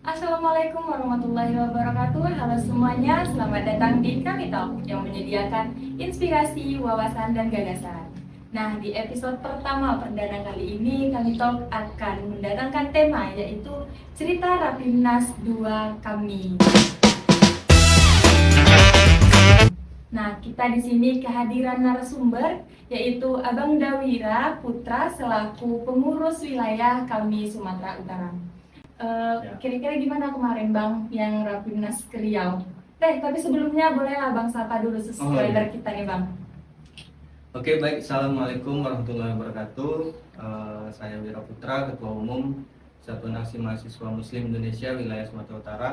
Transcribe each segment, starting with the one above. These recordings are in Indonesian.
Assalamualaikum warahmatullahi wabarakatuh. Halo semuanya, selamat datang di Kami Talk yang menyediakan inspirasi, wawasan, dan gagasan. Nah, di episode pertama perdana kali ini Kami Talk akan mendatangkan tema yaitu cerita Rapimnas 2 Kami. Nah, kita di sini kehadiran narasumber yaitu Abang Dawira Putra selaku pengurus wilayah Kami Sumatera Utara. Kira-kira gimana kemarin Bang yang Rapimnas ke Riau? Tapi sebelumnya bolehlah Bang sapa dulu subscriber kita nih Bang. Oke, baik. Assalamualaikum warahmatullahi wabarakatuh. Saya Wira Putra, Ketua Umum Satuan Aksi Mahasiswa Muslim Indonesia Wilayah Sumatera Utara.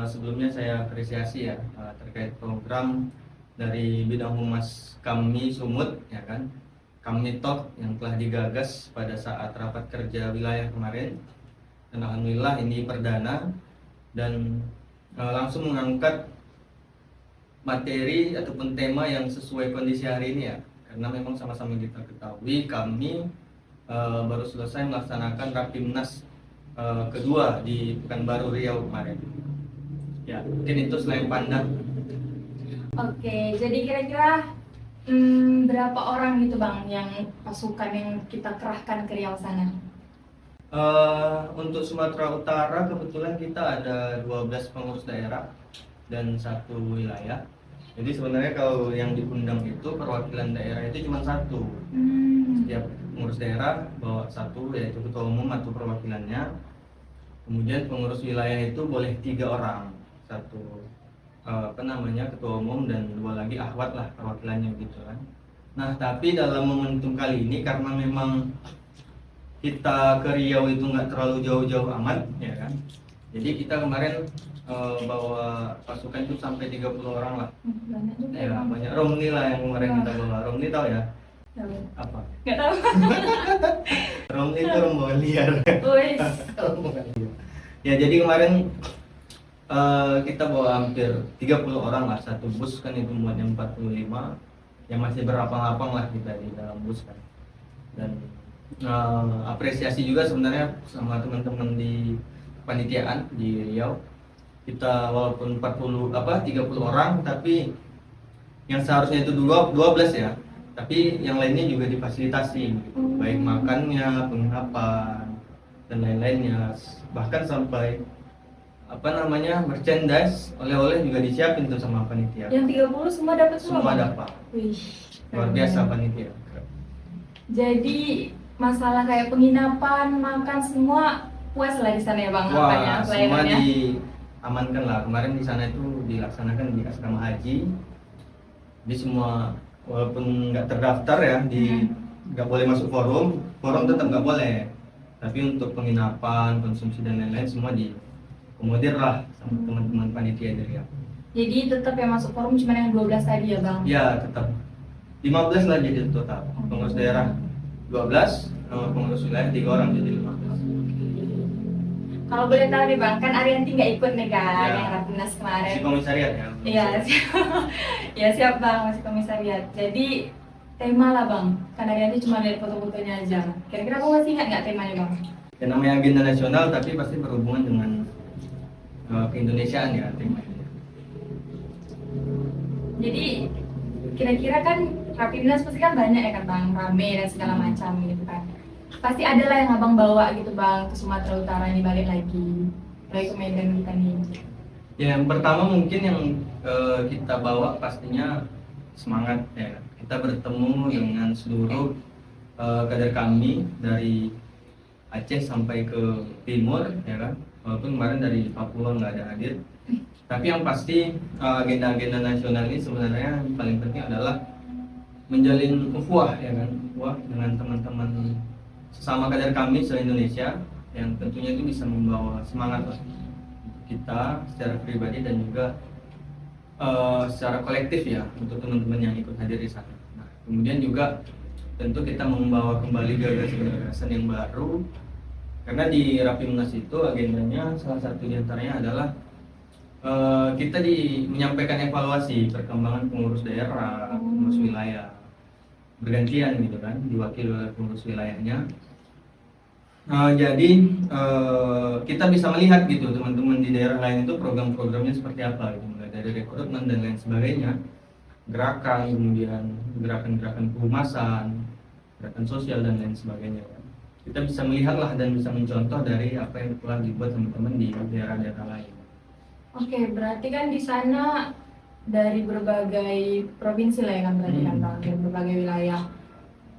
Sebelumnya saya apresiasi ya terkait program dari bidang humas kami Sumut, ya kan, Kami Talk yang telah digagas pada saat rapat kerja wilayah kemarin. Dan alhamdulillah ini perdana dan langsung mengangkat materi ataupun tema yang sesuai kondisi hari ini ya, karena memang sama-sama kita ketahui kami baru selesai melaksanakan Rapimnas kedua di Pekanbaru Riau kemarin. Ya, mungkin itu selain pandang. Oke, jadi kira-kira berapa orang gitu Bang yang pasukan yang kita kerahkan ke Riau sana? Untuk Sumatera Utara kebetulan kita ada 12 pengurus daerah dan satu wilayah. Jadi sebenarnya kalau yang diundang itu perwakilan daerah itu cuma satu. Setiap pengurus daerah bawa satu, yaitu ketua umum atau perwakilannya. Kemudian pengurus wilayah itu boleh 3 orang, satu ketua umum dan 2 lagi akhwat lah perwakilannya gitu kan. Nah tapi dalam momentum kali ini karena memang kita ke Riau itu nggak terlalu jauh-jauh amat, ya kan. Jadi kita kemarin bawa pasukan itu sampai 30 orang lah. Banyak juga Ya, Bang. banyak. Romli lah yang kemarin kita bawa. Romli tahu ya? Tahu. Apa? Nggak tahu. Romli itu rombongan liar. Wih. Rombongan liar. Ya, jadi kemarin kita bawa hampir 30 orang lah, satu bus kan itu muatnya 45. Yang masih berapang-apang lah kita di dalam bus kan. Dan apresiasi juga sebenarnya sama teman-teman di panitiaan di Riau. Kita walaupun 30 orang tapi yang seharusnya itu 12 ya, tapi yang lainnya juga difasilitasi gitu. Baik makannya, penginapan dan lain-lainnya, bahkan sampai merchandise, oleh-oleh juga disiapin tuh sama panitia. Yang 30 semua dapat Semua dapat. Wih. Luar biasa panitia. Jadi masalah kayak penginapan, makan semua puas lah di sana ya Bang. Wah, semua pelayanannya? diamankan lah. Kemarin di sana itu dilaksanakan di asrama haji. Jadi semua walaupun nggak terdaftar ya, nggak boleh masuk forum tetap nggak boleh. Tapi untuk penginapan, konsumsi dan lain-lain semua dikomodir lah sama teman-teman panitia dari aku. Jadi tetap yang masuk forum cuma yang 12 tadi ya Bang? Ya, tetap 15 lah jadi total. Pengurus daerah 12, pengurus wilayah 3 orang jadi 15. Kalau boleh tahu nih Bang, kan Arianti nggak ikut nih kan Ya. yang Rapimnas kemarin. Si komisariat ya. Iya, ya siap Bang, masih komisariat. Jadi tema lah Bang, kan Arianti cuma lihat foto-fotonya aja. Kira-kira aku masih ingat nggak temanya Bang? Ya, namanya agenda nasional tapi pasti berhubungan dengan keindonesiaan ya temanya. Jadi kira-kira kan Rapimnas pasti kan banyak ya kan Bang, rame dan segala macam gitu kan. Pasti ada lah yang abang bawa gitu Bang ke Sumatera Utara ini balik lagi ke Medan kita nih. Ya, yang pertama mungkin yang kita bawa pastinya semangat ya. Kita bertemu dengan seluruh kader kami dari Aceh sampai ke timur ya kan. Walaupun kemarin dari Papua nggak ada hadir. Tapi yang pasti agenda-agenda nasional ini sebenarnya yang paling penting adalah menjalin ukhuwah ya kan, ukhuwah dengan teman-teman sesama kader kami se-Indonesia yang tentunya itu bisa membawa semangat lah kita secara pribadi dan juga secara kolektif ya untuk teman-teman yang ikut hadir di sana. Nah, kemudian juga tentu kita membawa kembali gagasan-gagasan yang baru, karena di Rapimnas itu agendanya salah satu diantaranya adalah kita menyampaikan evaluasi perkembangan pengurus daerah, pengurus wilayah bergantian gitu kan, diwakili oleh pengurus wilayahnya. Jadi kita bisa melihat gitu teman-teman di daerah lain itu program-programnya seperti apa gitu, mulai dari rekrutmen dan lain sebagainya, gerakan, kemudian gerakan-gerakan kehumasan, gerakan sosial dan lain sebagainya. Kita bisa melihatlah dan bisa mencontoh dari apa yang telah dibuat teman-teman di daerah-daerah lain. Oke, berarti kan di sana dari berbagai provinsi lah ya kan, berarti kan Bang, dari berbagai wilayah.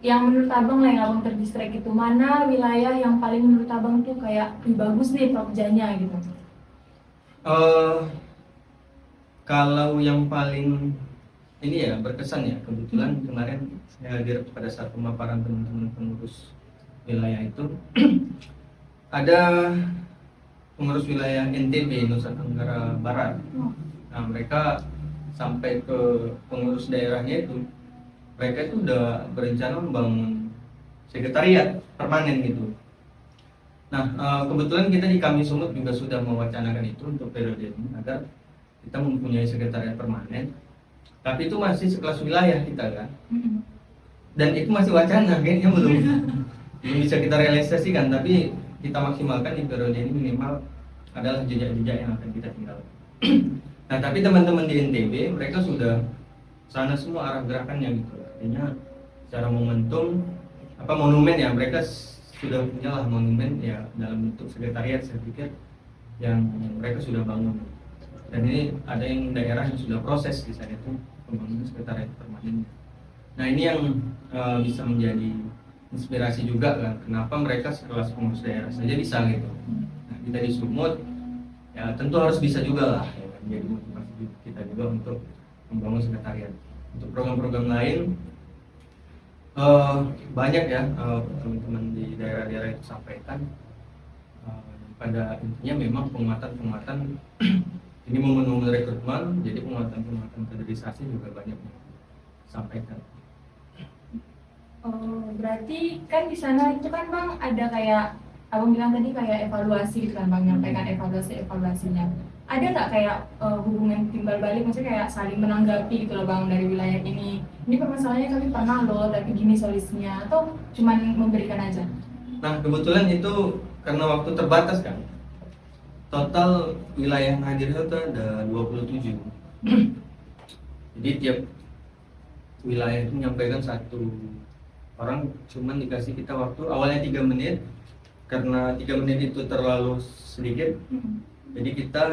Yang menurut abang lah yang abang terdistrek itu, mana wilayah yang paling menurut abang tuh kayak bagus nih Prokjanya gitu? Kalau yang paling ini ya berkesan ya, kebetulan kemarin saya hadir pada saat pemaparan teman-teman pengurus wilayah itu ada pengurus wilayah NTB, Nusa Tenggara Barat. Nah, mereka sampai ke pengurus daerahnya itu, mereka itu udah berencana membangun sekretariat permanen gitu. Nah, kebetulan kita di Kami Sumut juga sudah mewacanakan itu untuk periode ini agar kita mempunyai sekretariat permanen. Tapi itu masih sekelas wilayah kita kan. Dan itu masih wacana, kayaknya belum bisa kita realisasikan. Tapi kita maksimalkan di periode ini minimal adalah jejak-jejak yang akan kita tinggalkan. Nah, tapi teman-teman di NTB mereka sudah sana semua arah gerakannya gitu. Artinya secara momentum monumen ya, mereka sudah punya lah monumen ya dalam bentuk sekretariat, saya pikir yang mereka sudah bangun. Dan ini ada yang daerah yang sudah proses di sana itu pembangunan sekretariat permanen. Nah, ini yang bisa menjadi inspirasi juga kan, kenapa mereka sekelas pengurus daerah saja bisa gitu. Nah, kita di Sumut ya tentu harus bisa juga lah ya, jadi motivasi kita juga untuk membangun sekretariat. Untuk program-program lain banyak ya teman-teman di daerah-daerah itu sampaikan, pada intinya memang penguatan ini momen-momen rekrutmen, jadi penguatan kaderisasi juga banyak disampaikan. Berarti kan di sana itu kan Bang ada kayak abang bilang tadi kayak evaluasi gitu kan Bang, menyampaikan evaluasinya. Ada nggak kayak hubungan timbal balik, maksudnya kayak saling menanggapi gitu loh Bang, dari wilayah ini permasalahannya kami pernah loh tapi gini solusinya, atau cuman memberikan aja? Nah, kebetulan itu karena waktu terbatas kan, total wilayah yang hadir itu ada 27. Jadi tiap wilayah itu menyampaikan satu orang, cuman dikasih kita waktu awalnya 3 menit, karena 3 menit itu terlalu sedikit, jadi kita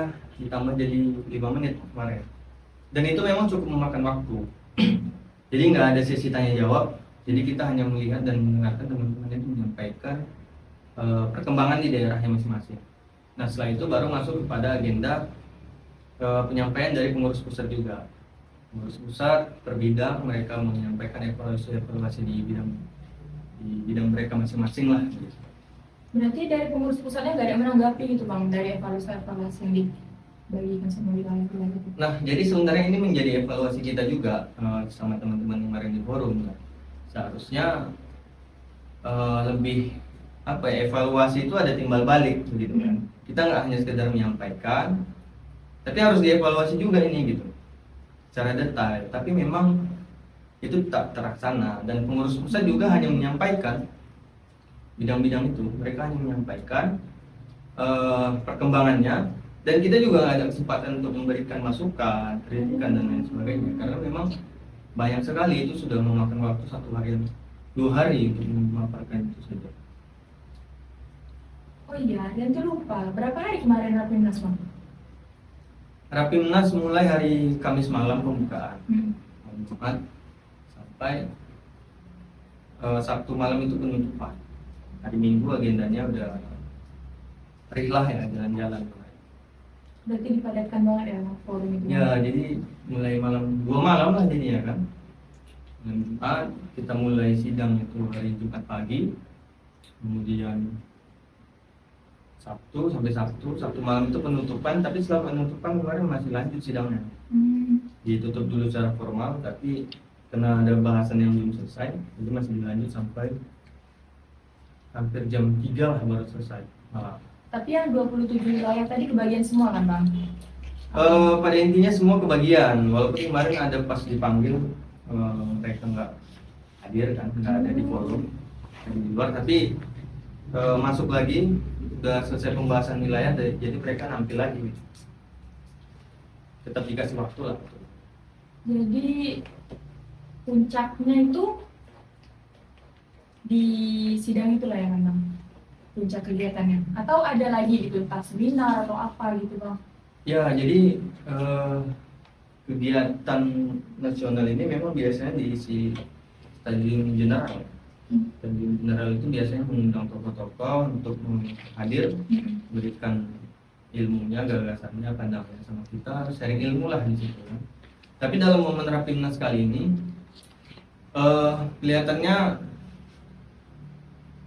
ditambah jadi 5 menit kemarin. Dan itu memang cukup memakan waktu. Jadi nggak ada sesi tanya jawab, jadi kita hanya melihat dan mendengarkan teman-teman itu menyampaikan perkembangan di daerahnya masing-masing. Nah, setelah itu baru masuk kepada agenda penyampaian dari pengurus pusat juga. Pengurus pusat per bidang mereka menyampaikan evaluasi di bidang mereka masing-masing lah. Berarti dari pengurus pusatnya nggak ada menanggapi gitu Bang, dari evaluasi yang dibagikan sama wilayah itu? Nah, jadi sebenarnya ini menjadi evaluasi kita juga sama teman-teman kemarin di forum. Seharusnya lebih evaluasi itu ada timbal balik begitu kan. Kita nggak hanya sekedar menyampaikan, tapi harus dievaluasi juga ini gitu secara detail. Tapi memang itu tak terlaksana, dan pengurus pusat juga hanya menyampaikan bidang-bidang itu, mereka hanya menyampaikan perkembangannya, dan kita juga nggak ada kesempatan untuk memberikan masukan, kritikan dan lain sebagainya, karena memang banyak sekali, itu sudah memakan waktu 1 hari 2 hari untuk memaparkan itu saja. Oh iya, dan tuh lupa, berapa hari kemarin Rapimnas Bang? Rapimnas mulai hari Kamis malam pembukaan, Jumat sampai Sabtu malam itu penutupan. Hari Minggu agendanya udah rilah ya, jalan-jalan. Berarti dipadatkan banget ya forum itu? Ya, jadi mulai 2 malam lah jadinya kan. Malam Jumat kita mulai sidang itu hari Jumat pagi, kemudian Sabtu sampai Sabtu malam itu penutupan, tapi setelah penutupan kemarin masih lanjut sidangnya. Ditutup dulu secara formal, tapi karena ada bahasan yang belum selesai, jadi masih dilanjut sampai hampir jam 3 lah baru selesai malam. Tapi yang 27 wilayah tadi kebagian semua kan Bang? Pada intinya semua kebagian, walaupun kemarin ada pas dipanggil mereka nggak hadir kan, nggak ada di forum di luar, tapi masuk lagi, udah selesai pembahasan wilayah, jadi mereka nampil lagi gitu. Tetap dikasih waktu lah. Jadi puncaknya itu di sidang itulah ya kan Bang? Puncak kegiatannya. Atau ada lagi gitu, pas seminar atau apa gitu Bang? Ya, jadi kegiatan nasional ini memang biasanya diisi stadium general. Stadium general itu biasanya mengundang tokoh-tokoh untuk hadir, berikan ilmunya, gagasannya, pandangannya sama kita, sharing ilmu lah di situ kan. Tapi dalam momen Rapimnas kali ini kelihatannya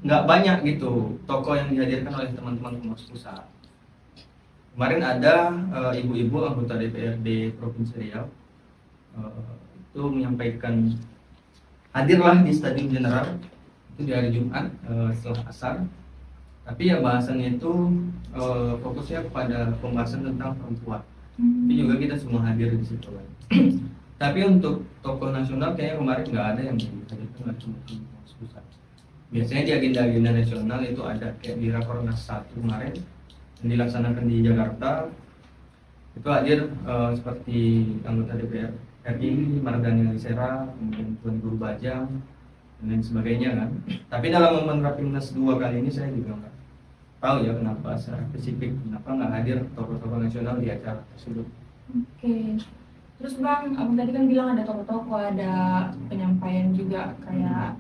nggak banyak gitu tokoh yang dihadirkan oleh teman-teman pengurus pusat. Kemarin ada ibu-ibu anggota DPRD Provinsi Riau itu menyampaikan hadirlah di Stadium General itu di hari Jumat setelah asar. Tapi ya bahasannya itu fokusnya kepada pembahasan tentang perempuan. Tapi juga kita semua hadir di situ kan. Tapi untuk tokoh nasional kayaknya kemarin nggak ada yang dihadirkan oleh teman-teman pengurus pusat. Biasanya di agenda-agenda nasional itu ada kayak di Rakornas 1 kemarin yang dilaksanakan di Jakarta itu hadir seperti anggota DPR RI, Mardhani Alisera, kemudian Tuan Guru Bajang dan lain sebagainya kan. Tapi dalam momen Rapimnas 2 kali ini saya juga nggak tahu ya kenapa secara spesifik kenapa nggak hadir tokoh-tokoh nasional di acara tersebut. Oke. Terus Bang, abang tadi kan bilang ada tokoh-tokoh, ada penyampaian juga kayak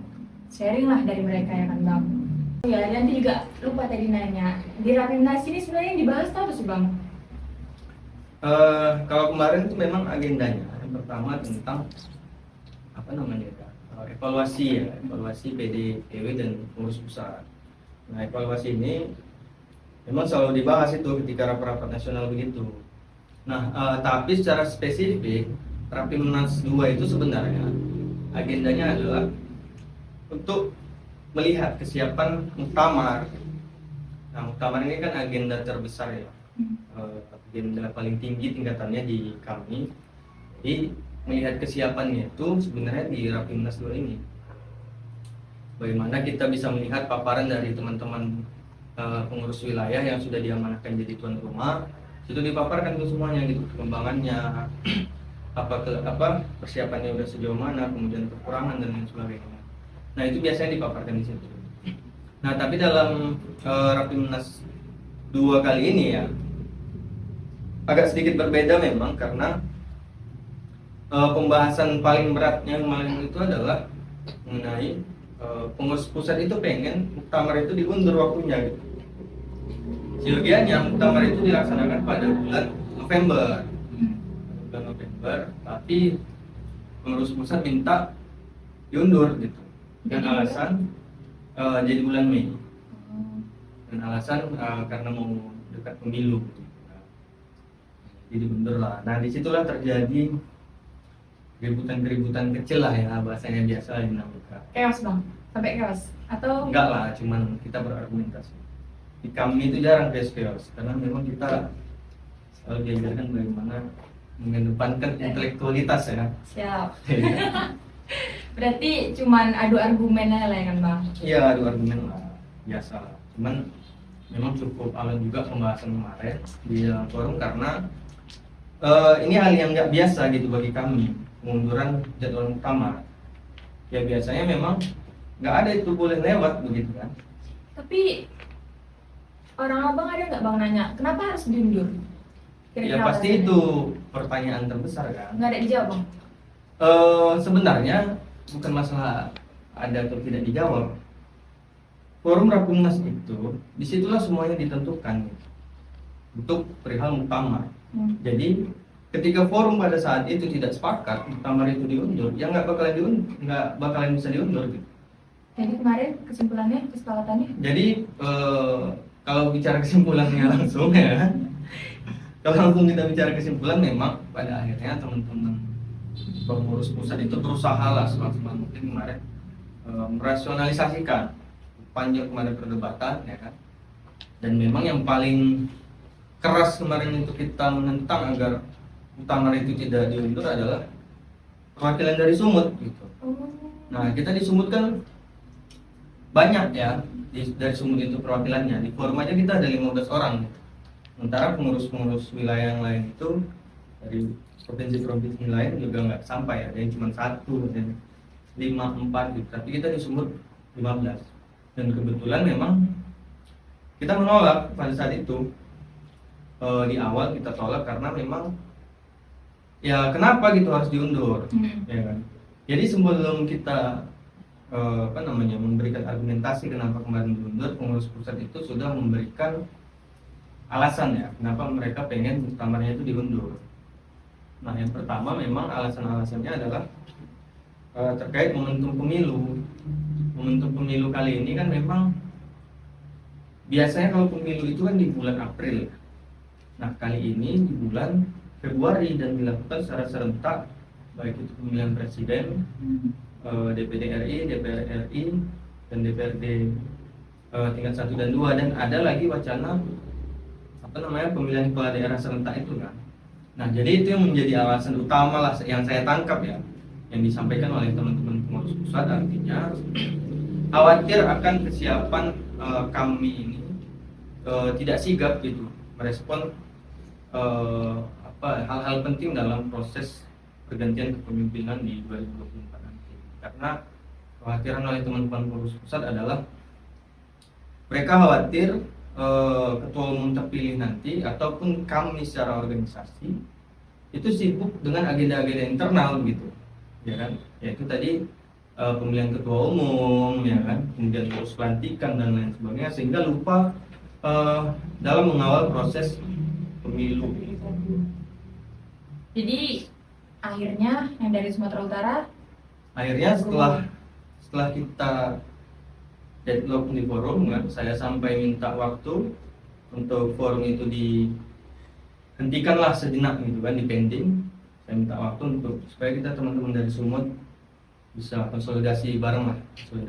sharing lah dari mereka ya kan Bang. Ya, nanti juga lupa tadi nanya, di Rapimnas ini sebenarnya yang dibahas apa sih Bang? Kalau kemarin itu memang agendanya yang pertama tentang apa namanya ya, evaluasi PDPW dan pengurus pusat. Nah, evaluasi ini memang selalu dibahas itu ketika rapat-rapat nasional begitu. Nah, tapi secara spesifik Rapimnas 2 itu sebenarnya agendanya adalah untuk melihat kesiapan muktamar. Nah, muktamar ini kan agenda terbesar ya, agenda paling tinggi tingkatannya di kami. Jadi melihat kesiapannya itu sebenarnya di Rapimnas 2 ini. Bagaimana kita bisa melihat paparan dari teman-teman pengurus wilayah yang sudah diamanahkan jadi tuan rumah, itu dipaparkan ke semuanya gitu, perkembangannya, apa persiapannya udah sejauh mana, kemudian kekurangan dan lain sebagainya. Nah, itu biasanya dipaparkan di situ. Nah, tapi dalam Rapimnas 2 kali ini ya agak sedikit berbeda memang karena pembahasan paling beratnya kemarin itu adalah mengenai pengurus pusat itu pengen muktamar itu diundur waktunya gitu. Seyogianya muktamar itu dilaksanakan pada bulan November, tapi pengurus pusat minta diundur gitu. Dengan alasan jadi bulan Mei. Dengan alasan karena mau dekat pemilu. Jadi diundur lah. Nah, disitulah terjadi keributan kecil lah ya, bahasanya biasa dinamika. Chaos Bang? Sampai chaos? Atau? Enggak lah, cuman kita berargumentasi. Di kami itu jarang chaos, karena memang kita selalu diajarkan bagaimana mengedepankan intelektualitas ya. Siap. Berarti cuman adu argumen aja lah ya kan Bang? Iya, adu argumen lah, biasa. Cuman memang cukup alot juga pembahasan kemarin di dalam forum karena ini hal yang nggak biasa gitu bagi kami, pengunduran jadwal muktamar. Ya biasanya memang nggak ada itu boleh lewat begitu kan. Tapi orang abang ada nggak Bang nanya, kenapa harus diundur? Ya pasti itu pertanyaan terbesar kan. Nggak ada dijawab Bang? Sebenarnya bukan masalah ada atau tidak dijawab. Forum Rapimnas itu disitulah semuanya ditentukan untuk perihal muktamar. Jadi ketika forum pada saat itu tidak sepakat muktamar itu diundur, ya nggak bakalan bisa diundur gitu. Jadi kemarin kesimpulannya, kesepakatannya? Jadi kalau bicara kesimpulannya langsung ya, kalau langsung kita bicara kesimpulan memang pada akhirnya teman-teman pengurus pusat itu berusaha lah semaksimal mungkin kemarin merasionalisasikan panjang kemarin perdebatan ya kan. Dan memang yang paling keras kemarin itu kita menentang agar muktamar itu tidak diundur adalah perwakilan dari Sumut gitu. Nah, kita di Sumut kan banyak ya dari Sumut itu perwakilannya. Di forum aja kita ada 15 orang. Sementara pengurus-pengurus wilayah yang lain itu dari provinsi-provinsi lain juga nggak sampai, ada yang cuma 1, ada yang 5, 4 gitu. Tapi kita di Sumut 15. Dan kebetulan memang kita menolak pada saat itu. Di awal kita tolak karena memang ya kenapa gitu harus diundur, ya kan? Jadi sebelum kita memberikan argumentasi kenapa kemarin diundur, pengurus pusat itu sudah memberikan alasan ya kenapa mereka pengen muktamarnya itu diundur. Nah, yang pertama memang alasan-alasannya adalah terkait momentum pemilu. Momentum pemilu kali ini kan memang biasanya kalau pemilu itu kan di bulan April. Nah, kali ini di bulan Februari dan dilakukan secara serentak, baik itu pemilihan presiden, DPD RI, DPR RI, dan DPRD tingkat 1 dan 2, dan ada lagi wacana pemilihan kepala daerah serentak itu kan. Nah, jadi itu yang menjadi alasan utama lah yang saya tangkap ya, yang disampaikan oleh teman-teman pengurus pusat, artinya khawatir akan kesiapan kami ini tidak sigap gitu merespon hal-hal penting dalam proses pergantian kepemimpinan di 2024 nanti. Karena kekhawatiran oleh teman-teman pengurus pusat adalah mereka khawatir ketua umum terpilih nanti ataupun kami secara organisasi itu sibuk dengan agenda-agenda internal gitu, ya kan? Yaitu tadi pemilihan ketua umum, ya kan? Kemudian urus pelantikan dan lain sebagainya, sehingga lupa dalam mengawal proses pemilu. Jadi akhirnya yang dari Sumatera Utara setelah kita deadlock di forum kan, saya sampai minta waktu untuk forum itu dihentikanlah sejenak gitu kan, dipending. Saya minta waktu untuk supaya kita teman-teman dari Sumut bisa konsolidasi bareng lah.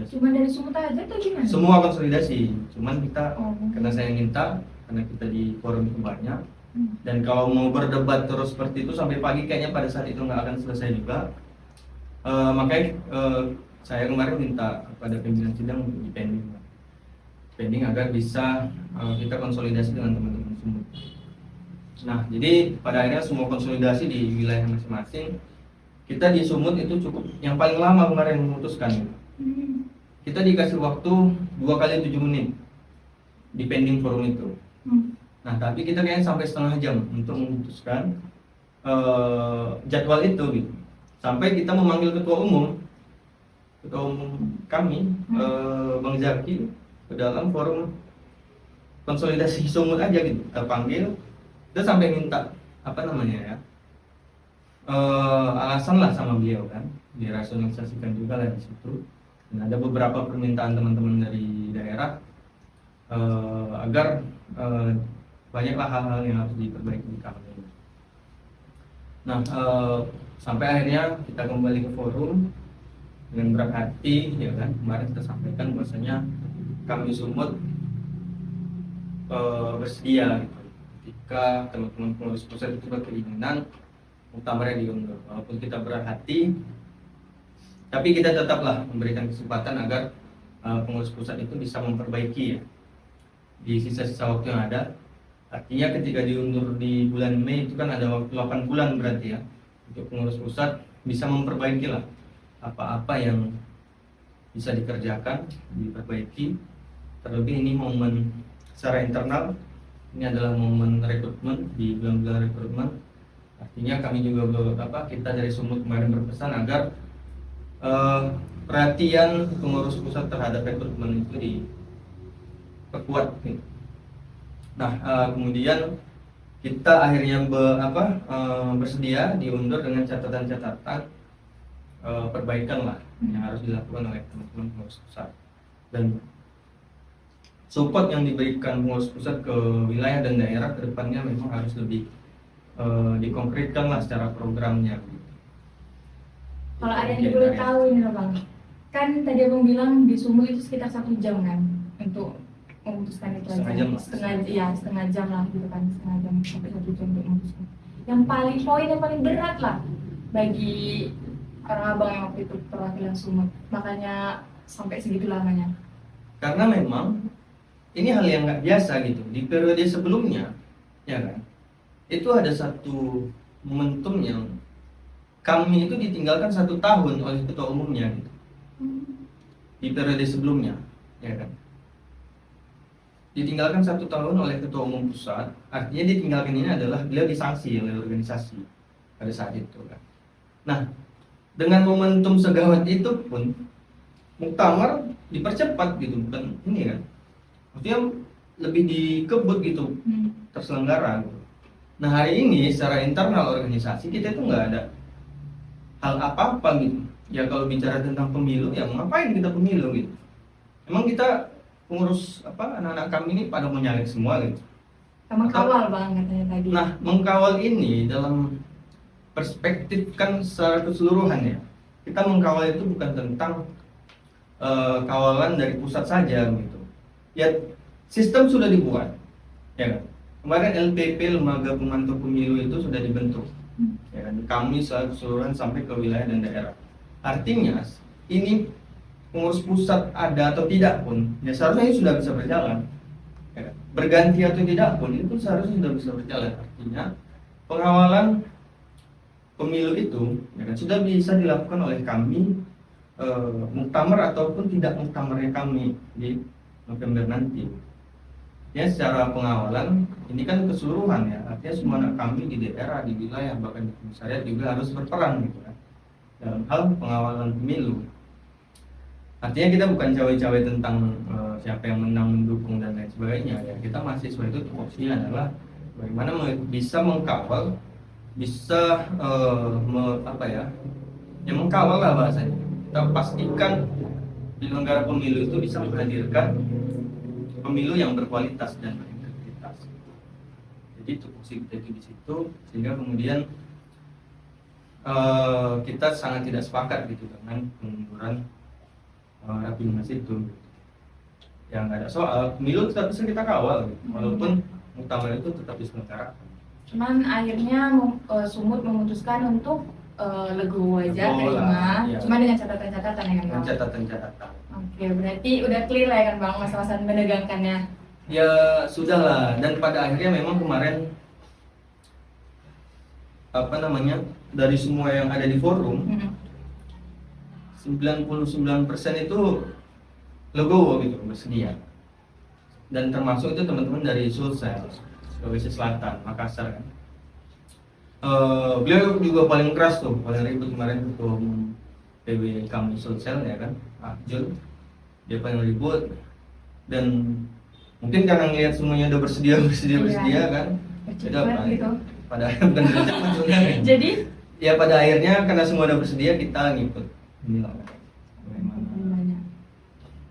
Cuma dari Sumut aja atau gimana? Semua konsolidasi, cuman kita karena saya minta, karena kita di forum itu banyak, dan kalau mau berdebat terus seperti itu sampai pagi kayaknya pada saat itu nggak akan selesai juga. Makanya saya kemarin minta kepada pimpinan sidang untuk dipending agar bisa kita konsolidasi dengan teman-teman Sumut. Nah, jadi pada akhirnya semua konsolidasi di wilayah masing-masing. Kita di Sumut itu cukup yang paling lama kemarin memutuskan. Kita dikasih waktu 2 kali 7 menit di pending forum itu. Nah, tapi kita kayaknya sampai setengah jam untuk memutuskan jadwal itu gitu. Sampai kita memanggil ketua umum kami, Bang Zaki, ke dalam forum konsolidasi Sumut aja gitu. Kita panggil, kita sampai minta alasan lah sama beliau kan, dirasionalisasikan juga lah di situ. Dan ada beberapa permintaan teman-teman dari daerah agar banyaklah hal-hal yang harus diperbaiki di kami. Nah, sampai akhirnya kita kembali ke forum dengan berat hati, ya kan. Kemarin kita sampaikan bahwasanya kami Sumut bersedia gitu. Ketika teman-teman pengurus pusat itu berkeinginan muktamarnya diundur, walaupun kita berat hati, tapi kita tetaplah memberikan kesempatan agar pengurus pusat itu bisa memperbaiki ya di sisa-sisa waktu yang ada. Artinya ketika diundur di bulan Mei itu kan ada waktu 8 bulan berarti ya, untuk pengurus pusat bisa memperbaiki lah apa-apa yang bisa dikerjakan, diperbaiki. Terlebih ini momen secara internal, ini adalah momen rekrutmen, di bulan-bulan rekrutmen. Artinya kami juga kita dari Sumut kemarin berpesan agar perhatian pengurus pusat terhadap rekrutmen itu diperkuat gitu. Nah, kemudian kita akhirnya bersedia diundur dengan catatan-catatan perbaikan lah yang harus dilakukan oleh teman-teman pengurus pusat, dan support yang diberikan pengurus pusat ke wilayah dan daerah ke depannya memang harus lebih dikonkretkan lah secara programnya. Kalau ada yang boleh tahu ini loh Bang, kan tadi Abang bilang di Sumut itu sekitar 1 jam kan untuk memutuskan itu aja. Setengah jam lah gitu kan, setengah jam sampai 1 jam untuk memutuskan. Yang paling berat lah bagi orang Abang yang waktu itu perwakilan Sumut, makanya sampai segitu lamanya. Karena memang ini hal yang nggak biasa gitu. Di periode sebelumnya, ya kan, itu ada satu momentum yang kami itu ditinggalkan 1 tahun oleh ketua umumnya gitu. Di periode sebelumnya, ya kan, ditinggalkan 1 tahun oleh ketua umum pusat. Artinya ditinggalkan ini adalah beliau disanksi oleh organisasi pada saat itu kan. Nah, dengan momentum segawat itu pun muktamar dipercepat gitu, bukan ini kan, maksudnya lebih dikebut gitu terselenggara gitu. Nah, hari ini secara internal organisasi kita itu nggak ada hal apa-apa gitu. Ya kalau bicara tentang pemilu, ya ngapain kita pemilu gitu. Emang kita pengurus anak-anak kami ini pada mau nyalek semua gitu. Mengkawal bang katanya tadi. Nah, mengkawal ini dalam perspektif kan secara keseluruhan ya. Kita mengkawal itu bukan tentang kawalan dari pusat saja gitu. Ya sistem sudah dibuat, ya kan. Kemarin LPP, Lembaga Pemantau Pemilu itu sudah dibentuk, ya kan. Kami secara keseluruhan sampai ke wilayah dan daerah. Artinya ini pengurus pusat ada atau tidak pun, ya seharusnya ini sudah bisa berjalan. Ya kan? Berganti atau tidak pun itu seharusnya sudah bisa berjalan. Artinya pengawalan pemilu itu ya kan, sudah bisa dilakukan oleh kami, muktamar ataupun tidak muktamarnya kami di November nanti. Ya secara pengawalan ini kan keseluruhan ya, artinya semua anak kami di daerah, di wilayah, bahkan di komisariat juga harus berperan gitu kan dalam hal pengawalan pemilu. Artinya kita bukan cawe-cawe tentang siapa yang menang, mendukung dan lain sebagainya ya. Kita mahasiswa itu tupoksinya adalah bagaimana bisa mengkawal, bisa mengkawal lah bahasanya. Kita pastikan penyelenggara pemilu itu bisa menghadirkan pemilu yang berkualitas dan berintegritas. Jadi tupoksi kita itu di situ, sehingga kemudian kita sangat tidak sepakat gitu dengan pengunduran Rapimnas itu. Yang nggak ada soal, pemilu tetap bisa kita kawal gitu, walaupun muktamar itu tetap diselenggarakan. Cuman akhirnya Sumut memutuskan untuk legowo aja terima, ya. cuma dengan catatan-catatan ya kan bang? Catatan-catatan. Oke, berarti udah clear lah ya kan bang masa-masa menegangkannya? Ya sudah lah, dan pada akhirnya memang kemarin dari semua yang ada di forum 99% itu legowo gitu, bersedia. Dan termasuk itu teman-teman dari Sulsel, Sulawesi Selatan, Makassar kan. Beliau juga paling keras tuh, paling ribut kemarin ketua umum PW kami Sulsel ya kan, Jul. Dia paling ribut, dan mungkin karena ngelihat semuanya udah bersedia kan. Cepat gitu. Pada bukan cepat sebenarnya. Jadi ya pada akhirnya karena semua udah bersedia, kita ngikut. Inilah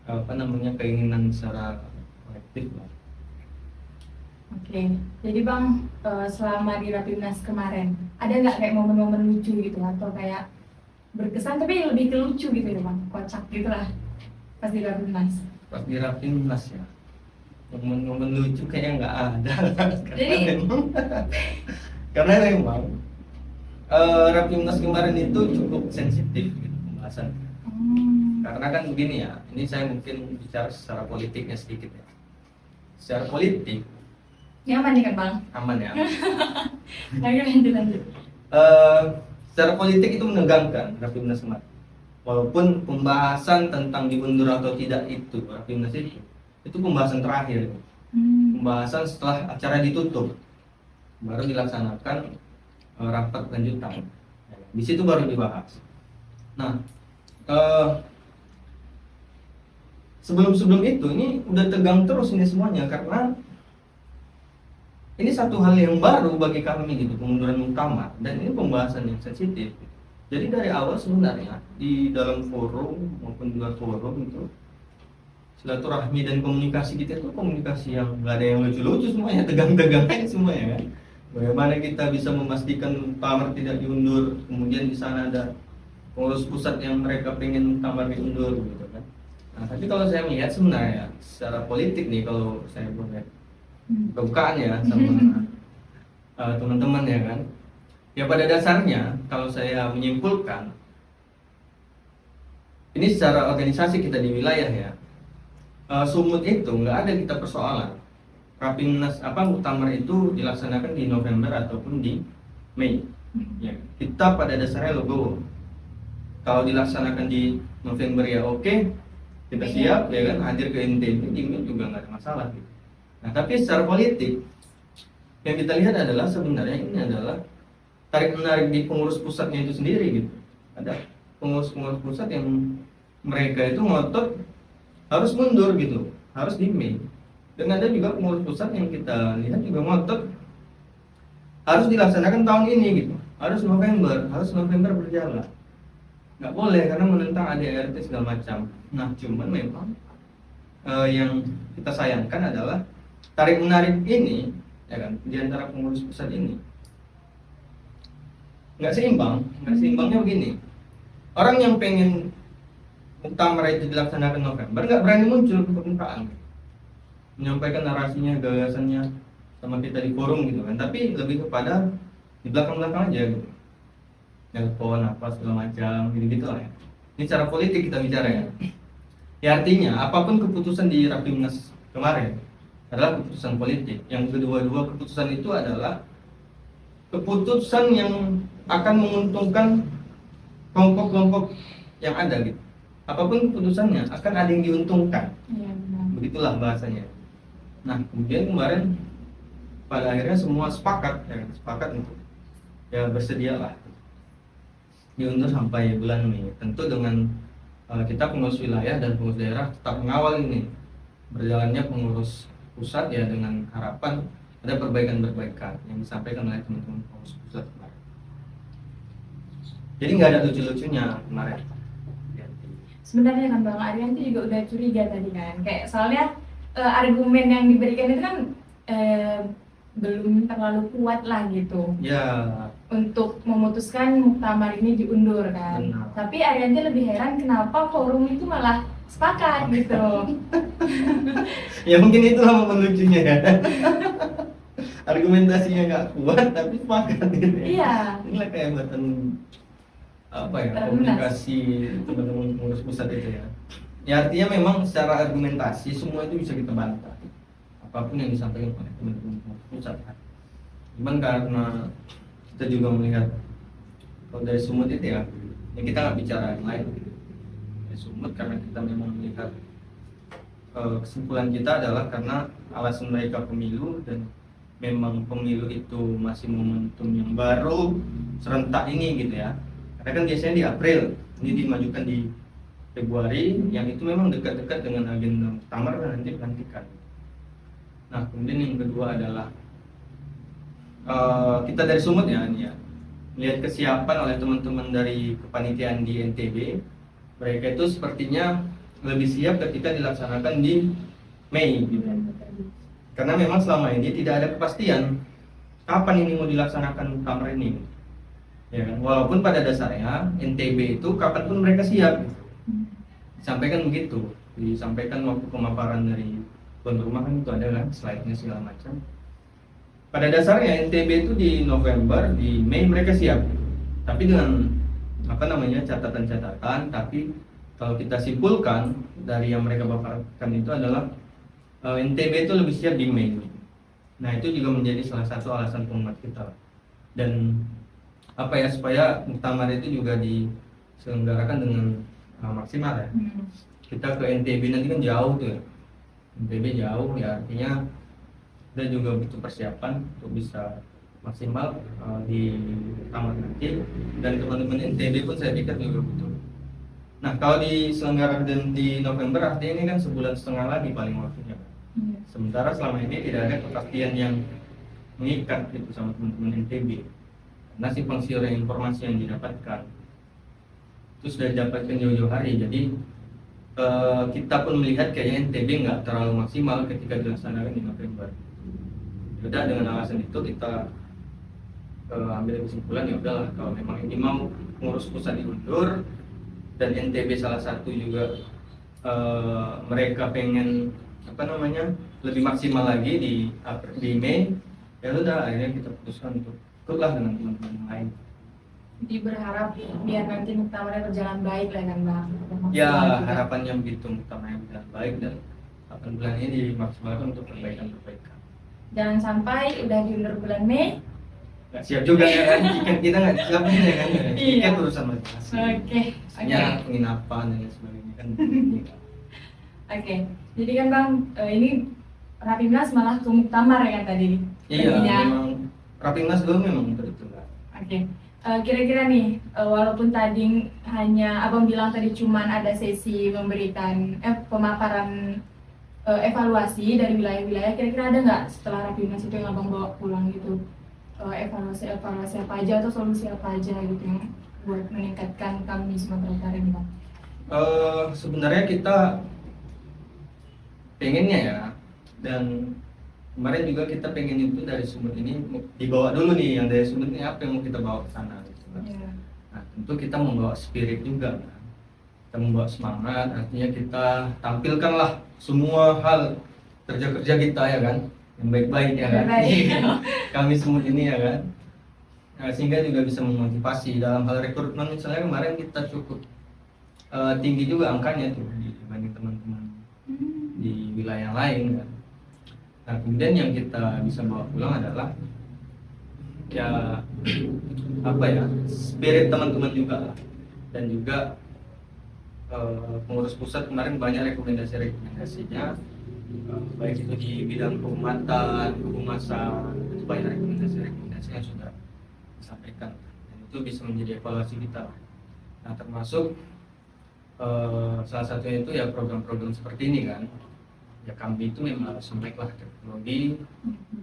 bagaimana keinginan secara kolektif lah. Oke, jadi bang selama di Rapimnas kemarin ada nggak kayak momen-momen lucu gitu atau kayak berkesan tapi lebih ke lucu gitu ya bang, kocak gitu lah pas di Rapimnas? Pas di Rapimnas ya, momen-momen lucu kayaknya nggak ada. Karena memang Rapimnas kemarin itu cukup sensitif gitu pembahasan. Karena kan begini ya, ini saya mungkin bicara secara politiknya sedikit ya. Secara politik nyaman nih kan bang? aman ya. lanjut. Secara politik itu menegangkan Rapimnas kemarin. Walaupun pembahasan tentang diundur atau tidak itu Rapimnas itu pembahasan terakhir. Pembahasan setelah acara ditutup, baru dilaksanakan rapat lanjutan. Di situ baru dibahas. Nah, sebelum itu ini udah tegang terus ini semuanya, karena ini satu hal yang baru bagi kami gitu, pengunduran muktamar, dan ini pembahasan yang sensitif. Jadi dari awal sebenarnya di dalam forum maupun di luar forum itu silaturahmi dan komunikasi kita itu komunikasi yang nggak ada yang lucu-lucu, semuanya tegang-tegang aja semuanya kan. Bagaimana kita bisa memastikan muktamar tidak diundur, kemudian di sana ada pengurus pusat yang mereka pengen muktamar diundur gitu kan. Nah, tapi kalau saya melihat sebenarnya secara politik nih, kalau saya boleh kebukaan ya sama teman-teman ya kan, ya pada dasarnya kalau saya menyimpulkan ini secara organisasi kita di wilayah ya, Sumut itu nggak ada kita persoalan. Rapimnas muktamar itu dilaksanakan di November ataupun di Mei. Ya, kita pada dasarnya logo. Kalau dilaksanakan di November ya oke, kita siap ya kan, hadir ke NTB di Mei juga nggak ada masalah gitu. Nah tapi secara politik yang kita lihat adalah sebenarnya ini adalah tarik menarik di pengurus pusatnya itu sendiri gitu. Ada pengurus-pengurus pusat yang mereka itu ngotot harus mundur gitu, harus di Mei. Dan ada juga pengurus pusat yang kita lihat juga ngotot harus dilaksanakan tahun ini gitu, harus November berjalan. Nggak boleh karena menentang ADART segala macam. Nah cuman memang yang kita sayangkan adalah tarik menarik ini ya kan di antara pengurus pusat ini nggak seimbangnya begini. Orang yang pengen muktamar itu dilaksanakan November nggak berani muncul ke permukaan, menyampaikan narasinya, gagasannya sama kita di forum gitu kan, tapi lebih kepada di belakang aja gitu, telepon apa segala macam gitu lah ya. Ini cara politik kita bicara ya. Ya artinya apapun keputusan di Rapimnas kemarin adalah keputusan politik. Yang kedua-dua keputusan itu adalah keputusan yang akan menguntungkan kelompok-kelompok yang ada gitu. Apapun keputusannya akan ada yang diuntungkan. Iya, benar. Begitulah bahasanya. Nah kemudian kemarin pada akhirnya semua sepakat untuk ya bersedialah diundur sampai bulan Mei. Tentu dengan kita pengurus wilayah dan pengurus daerah tetap mengawal ini berjalannya pengurus pusat ya, dengan harapan ada perbaikan-perbaikan yang disampaikan oleh teman-teman pengurus pusat kemarin. Jadi nggak ada lucu-lucunya kemarin. Sebenarnya kan Bang Aryan itu juga udah curiga tadi kan, kayak soalnya argumen yang diberikan itu kan belum terlalu kuat lah gitu. Ya. Untuk memutuskan muktamar ini diundur kan. Benar. Tapi Arianti lebih heran kenapa forum itu malah sepakat gitu. Ya mungkin itulah momen lucunya ya. Argumentasinya nggak kuat tapi sepakat gitu. Iya. Inilah kehebatan Terlunas. komunikasi teman-teman pengurus pusat itu ya. Ya artinya memang secara argumentasi semua itu bisa kita bantah. Apapun yang disampaikan oleh teman-teman pengurus pusat kan. Cuman karena kita juga melihat kalau dari Sumut itu ya kita nggak bicara yang lain gitu. Dari Sumut karena kita memang melihat kesimpulan kita adalah karena alasan mereka pemilu dan memang pemilu itu masih momentum yang baru serentak ini gitu ya. Karena kan biasanya di April, ini dimajukan di Februari, yang itu memang dekat-dekat dengan agenda muktamar dan nanti pelantikan. Nah kemudian yang kedua adalah kita dari Sumut ya, lihat kesiapan oleh teman-teman dari kepanitiaan di NTB. Mereka itu sepertinya lebih siap ketika dilaksanakan di Mei gitu. Karena memang selama ini tidak ada kepastian kapan ini mau dilaksanakan muktamar ini. Ya kan? Walaupun pada dasarnya NTB itu kapanpun mereka siap. Disampaikan begitu, disampaikan waktu pemaparan dari tuan rumah kan itu ada kan slide-nya segala macam. Pada dasarnya NTB itu di November, di Mei mereka siap. Tapi dengan catatan-catatan, tapi kalau kita simpulkan dari yang mereka paparkan itu adalah NTB itu lebih siap di Mei. Nah, itu juga menjadi salah satu alasan penguat kita. Dan supaya muktamar itu juga diselenggarakan dengan maksimal ya. Kita ke NTB nanti kan jauh tuh ya. NTB jauh ya, artinya kita juga butuh persiapan untuk bisa maksimal di tamat nanti, dan teman-teman NTB pun saya pikir juga butuh. Nah kalau diselenggarakan di November artinya ini kan sebulan setengah lagi paling waktunya. Sementara selama ini tidak ada kepastian yang mengikat gitu sama teman-teman NTB. Karena simpang siur informasi yang didapatkan itu sudah didapatkan jauh-jauh hari. Jadi kita pun melihat kayaknya NTB nggak terlalu maksimal ketika dilaksanakan di November. Udah dengan alasan itu kita ambil kesimpulan ya udahlah, kalau memang ini mau pengurus pusat diundur dan NTB salah satu juga mereka pengen lebih maksimal lagi di Mei, ya udah akhirnya kita putuskan untuk ikutlah dengan teman-teman yang lain. Jadi berharap biar nanti muktamarnya berjalan baik lah kan Bang. Ya harapannya begitu, muktamarnya berjalan baik dan 8 bulan ini dimaksimalkan untuk perbaikan. Jangan sampai udah diundur bulan Mei. Nggak siap juga ya kan, tiket kita nggak siap ya kan, tiket Iya. urusan masing-masing. Oke. Misalnya penginapan dan lain sebagainya kan. Oke. Jadi kan Bang, ini Rapimnas malah ke Muktamar ya kan tadi? Iya, Perginya. memang Rapimnas dulu memang betul. Oke. Kira-kira nih, walaupun tadi hanya Abang bilang tadi cuman ada sesi memberikan pemaparan evaluasi dari wilayah-wilayah, kira-kira ada nggak setelah Rapimnas itu yang Abang bawa pulang gitu? Evaluasi apa aja atau solusi apa aja gitu yang buat meningkatkan kami Sumatera Utara ini Bang? Sebenarnya kita pengennya ya, dan kemarin juga kita pengen itu dari Sumut ini dibawa dulu nih, yang dari Sumut ini apa yang mau kita bawa ke sana gitu kan. Iya. Nah tentu kita membawa spirit juga kan. Kita membawa semangat, artinya kita tampilkanlah semua hal kerja-kerja kita ya kan, yang baik-baik ya kan. Baik. Kami Sumut ini ya kan. Nah, sehingga juga bisa memotivasi dalam hal rekrutmen. Misalnya kemarin kita cukup tinggi juga angkanya tuh dibanding teman-teman di wilayah lain kan. Nah kemudian yang kita bisa bawa pulang adalah ya apa ya, spirit teman-teman juga lah. Dan juga pengurus pusat kemarin banyak rekomendasinya, baik itu di bidang kehumasan, itu banyak rekomendasi yang sudah disampaikan, dan itu bisa menjadi evaluasi kita. Nah termasuk salah satunya itu ya program-program seperti ini kan. Ya kami itu memang harus melek lah teknologi,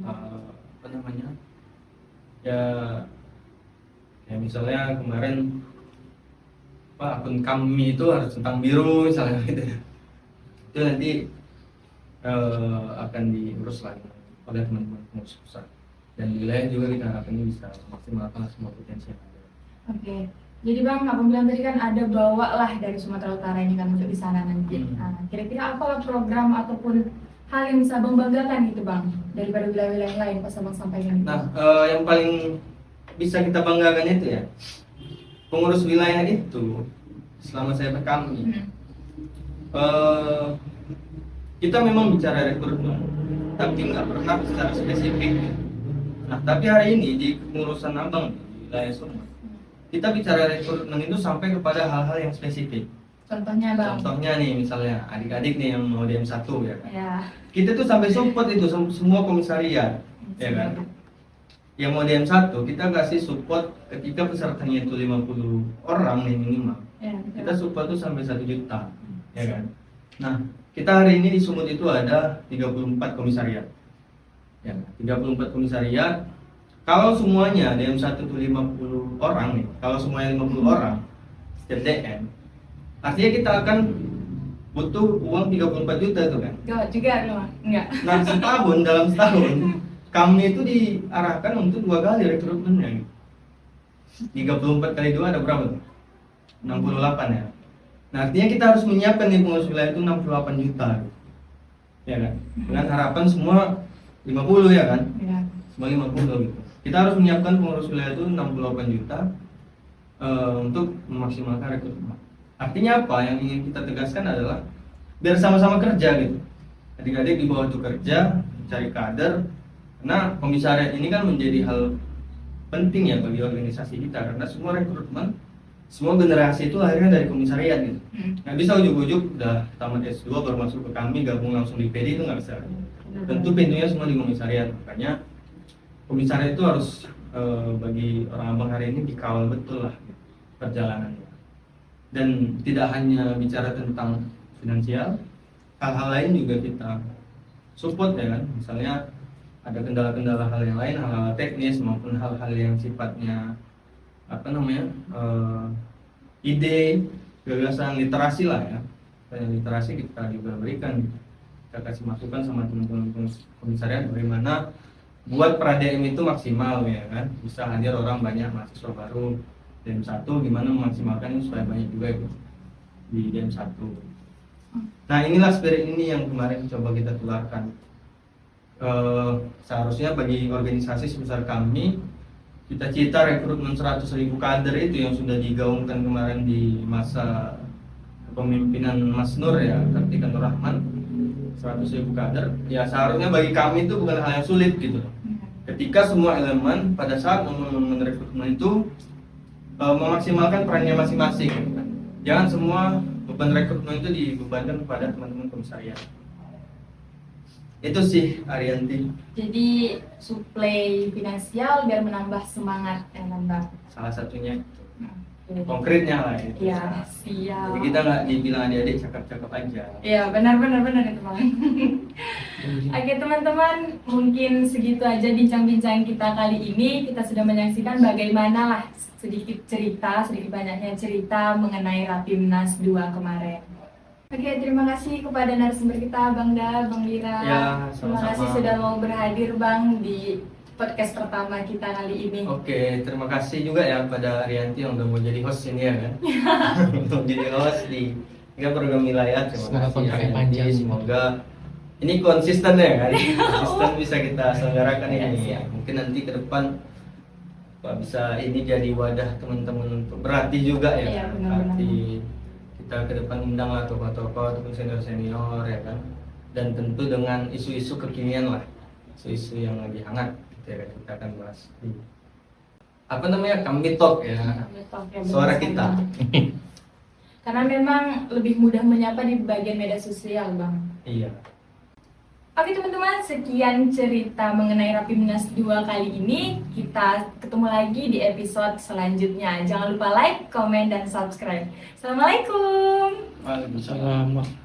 apa namanya ya misalnya kemarin akun kami itu harus centang biru misalnya gitu. Itu nanti akan diurus lagi oleh teman-teman pengurus pusat, dan wilayah juga kita harapkan bisa maksimalkan semua potensi yang ada. Oke. Jadi Bang, Abang bilang tadi kan ada bawa lah dari Sumatera Utara ini kan untuk di sana nanti. Nah, kira-kira apa program ataupun hal yang bisa Abang banggakan gitu Bang daripada wilayah-wilayah lain pas Abang sampaikan itu? Nah, yang paling bisa kita banggakan itu ya, pengurus wilayah itu selama saya berkami, kita memang bicara rekrutmen, tapi nggak pernah secara spesifik. Nah, tapi hari ini di pengurusan Abang di wilayah Sumut, kita bicara rekrutmen itu sampai kepada hal-hal yang spesifik. Contohnya Bang? Contohnya nih, misalnya adik-adik nih yang mau DM1 ya kan. Ya. Kita tuh sampai support itu semua komisariat, ya kan. Yang mau DM1 kita kasih support ketika pesertanya itu 50 orang nih minimal. Ya, Kita support tuh sampai 1 juta, ya kan. Nah, kita hari ini di Sumut itu ada 34 komisariat. Ya, 34 komisariat. Kalau semuanya DM1 itu 50 orang nih, kalau semuanya 50 orang setiap DM, artinya kita akan butuh uang 34 juta tuh kan. Gawat juga loh, enggak. Nah dalam setahun kami itu diarahkan untuk 2 kali rekrutmennya gitu. 34 kali 2 ada berapa tuh? 68 ya. Nah artinya kita harus menyiapkan nih pengurus wilayah itu 68 juta gitu. Ya kan? Dengan harapan semua 50 ya kan? Ya. Semua 50 gitu. Kita harus menyiapkan pengurus wilayah itu 68 juta untuk memaksimalkan rekrutmen. Artinya apa? Yang ingin kita tegaskan adalah biar sama-sama kerja gitu. Adik-adik di bawah itu kerja, cari kader. Karena komisariat ini kan menjadi hal penting ya bagi organisasi kita, karena semua rekrutmen, semua generasi itu lahirnya dari komisariat gitu. Nggak bisa ujuk-ujuk udah tamat S2 baru masuk ke kami gabung langsung di PD, itu nggak bisa. Tentu pintunya semua di komisariat, makanya komisariat itu harus bagi orang Abang hari ini dikawal betul lah gitu, perjalanannya. Dan tidak hanya bicara tentang finansial, hal-hal lain juga kita support ya kan. Misalnya ada kendala-kendala hal yang lain, hal-hal teknis maupun hal-hal yang sifatnya apa namanya ide, gagasan, literasi lah ya. Dan literasi kita juga berikan, kita kasih masukan sama teman-teman komisariat bagaimana buat pra-DM itu maksimal ya kan, bisa hadir orang banyak, mahasiswa baru DM1 gimana memaksimalkan supaya banyak juga itu di DM1. Nah inilah spirit ini yang kemarin coba kita tularkan. Seharusnya bagi organisasi sebesar kami, cita-cita rekrutmen 100.000 kader itu yang sudah digaungkan kemarin di masa kepemimpinan Mas Nur ya, Kartika Nur Rahman, 100.000 kader, ya seharusnya bagi kami itu bukan hal yang sulit gitu loh. Ketika semua elemen pada saat momen rekrutmen itu memaksimalkan perannya masing-masing gitu kan. Jangan semua beban rekrutmen itu dibebankan kepada teman-teman komisariat. Itu sih Arianti, Jadi suplai finansial biar menambah semangat ya kan Bang. salah satunya Oke. konkretnya lah itu. Ya, siap. Jadi kita nggak dibilang adik-adik cakep-cakep aja. Ya, benar itu Bang. Oke teman-teman, mungkin segitu aja bincang-bincang kita kali ini. Kita sudah menyaksikan bagaimana lah sedikit banyaknya cerita mengenai Rapimnas 2 kemarin. Oke, terima kasih kepada narasumber kita Bang Da, Bang Lira. Ya, Terima sama-sama. kasih sudah mau berhadir Bang di podcast pertama kita kali ini. Oke, terima kasih juga ya pada Arianti yang udah mau jadi host ini ya kan. Untuk jadi host di program wilayah. Terima Semoga kasih kontraknya Arianti. panjang. Semoga ini konsisten ya kan. Konsisten bisa kita selenggarakan Ya, ini. siap. Mungkin nanti ke depan bisa ini jadi wadah teman-teman untuk berarti juga ya. Iya, kan? benar-benar. Berarti kita ke depan undang lah tokoh-tokoh ataupun senior-senior ya kan. Dan tentu dengan isu-isu kekinian lah. Isu-isu yang lagi hangat. Ya, kita akan bahas di apa namanya Kami Talk ya, Oke, suara benar kita. sekali. Karena memang lebih mudah menyapa di bagian media sosial Bang. Iya. Oke teman-teman, sekian cerita mengenai Rapimnas 2 kali ini. Kita ketemu lagi di episode selanjutnya. Jangan lupa like, komen, dan subscribe. Assalamualaikum. Waalaikumsalam. Salam.